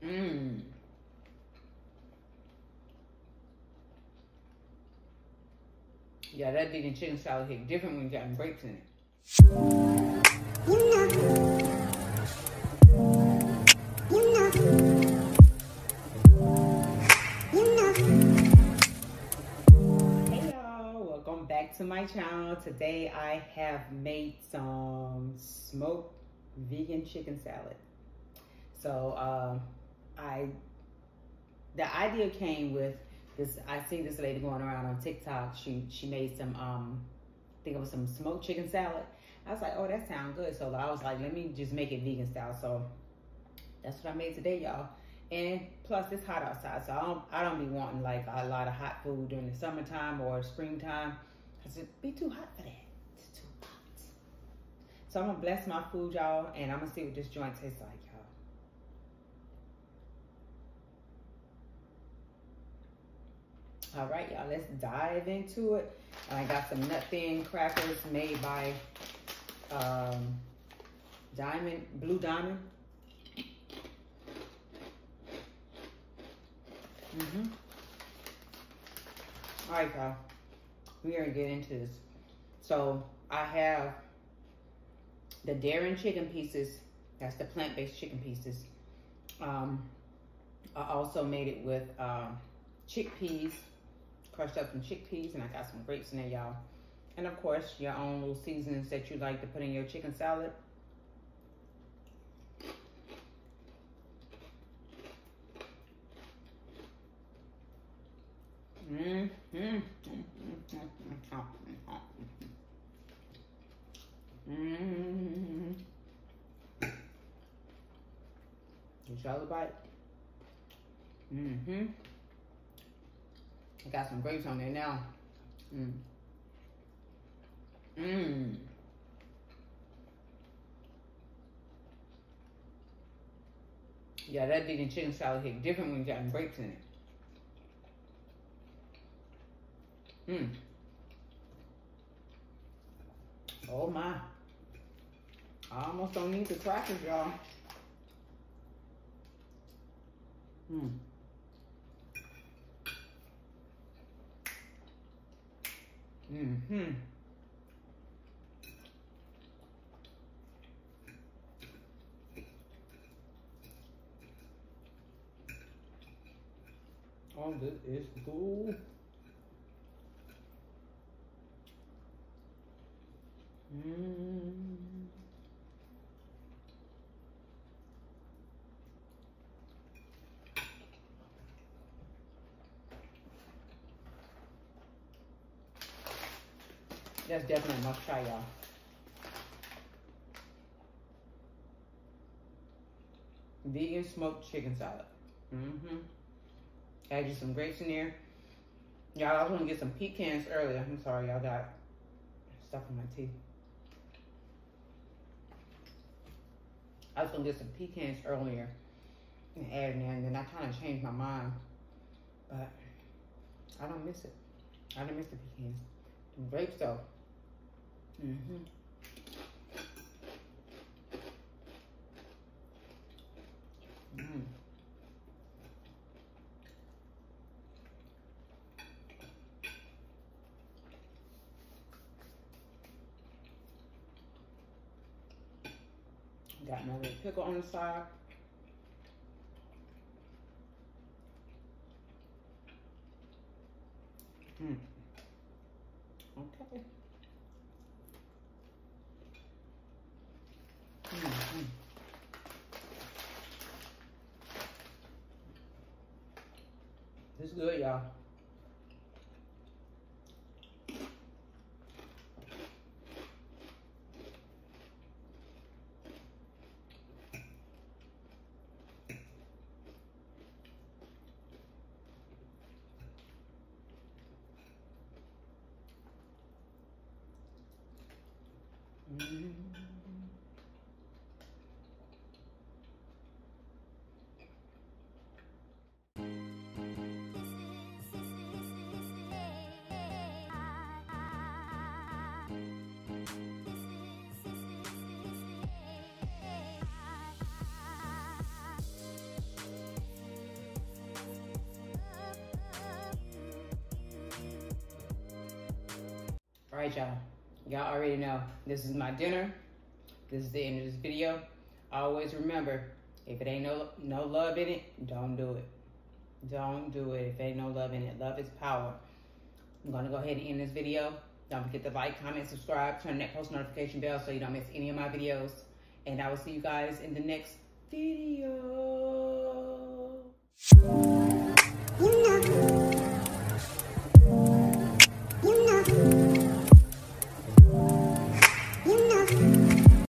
Mmm. Yeah, that vegan chicken salad hit different when you got grapes in it. Hey y'all, welcome back to my channel. Today I have made some smoked vegan chicken salad. So the idea came with this. I see this lady going around on TikTok. She made some I think it was some smoked chicken salad. I was like, oh, that sounds good. So I was like, let me just make it vegan style. So that's what I made today, y'all. And plus it's hot outside, so I don't be wanting like a lot of hot food during the summertime or springtime, because it'd be too hot for that. It's too hot. So I'm gonna bless my food, y'all, and I'm gonna see what this joint tastes like, y'all. All right, y'all, let's dive into it. I got some nut thin crackers made by Blue Diamond. All right, y'all, we're gonna get into this. So I have the Darren chicken pieces. That's the plant-based chicken pieces. I also made it with chickpeas, crushed up some chickpeas, and I got some grapes in there, y'all. And of course, your own little seasonings that you like to put in your chicken salad. It's all about. I got some grapes on there now. Yeah, that vegan chicken salad hit different when you got grapes in it. Oh my. I almost don't need the crackers, y'all. Oh, this is cool. That's definitely a must try, y'all. Vegan smoked chicken salad. Add you some grapes in there. Y'all, I was gonna get some pecans earlier. I'm sorry, y'all, got stuff in my teeth. I was gonna get some pecans earlier and add in there, and then I kind of changed my mind. But I don't miss it. I don't miss the pecans. The grapes though. Got my little pickle on the side. Okay. This is good, y'all. right, y'all. Y'all already know this is my dinner. This is the end of this video. Always remember, if it ain't no love in it, don't do it. Don't do it if ain't no love in it. Love is power. I'm going to go ahead and end this video. Don't forget to like, comment, subscribe, turn that post notification bell so you don't miss any of my videos. And I will see you guys in the next video.